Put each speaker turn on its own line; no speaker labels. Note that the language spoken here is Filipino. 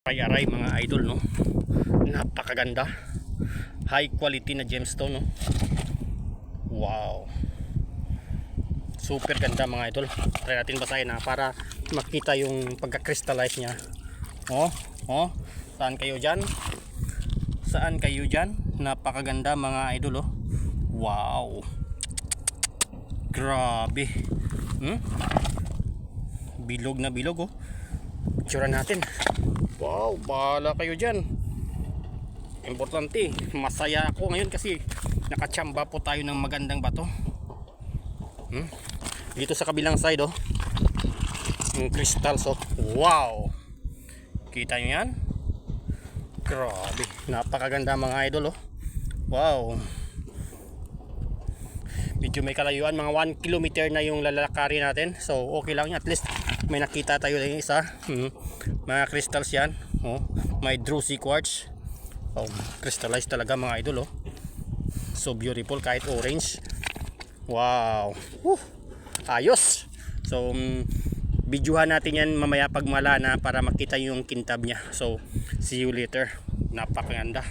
Aray-aray mga idol, no? Napakaganda. High quality na gemstone, no? Wow. Super ganda mga idol. Try natin basahin na para makita yung pagka-crystallize niya. Oh, oh. Saan kayo dyan? Saan kayo dyan? Napakaganda mga idol, oh. Wow. Grabe. Bilog na bilog, oh. Tsura natin. Wow, bahala kayo dyan. Importante, masaya ako ngayon kasi nakachamba po tayo ng magandang bato. Dito sa kabilang side, oh, yung crystals, oh. Wow. Kita nyo yan? Grabe, napakaganda mga idol, oh. Wow. Medyo may kalayuan, mga 1 kilometer na yung lalakari natin. So okay lang, at least may nakita tayo ng isa. Mga crystals yan, oh. May druzy quartz. Oh, crystallized talaga mga idol, oh. So beautiful, kahit orange. Wow. Ayos. So videohan natin yan mamaya pag mala na para makita yung kintab niya. So see you later. Napakaganda.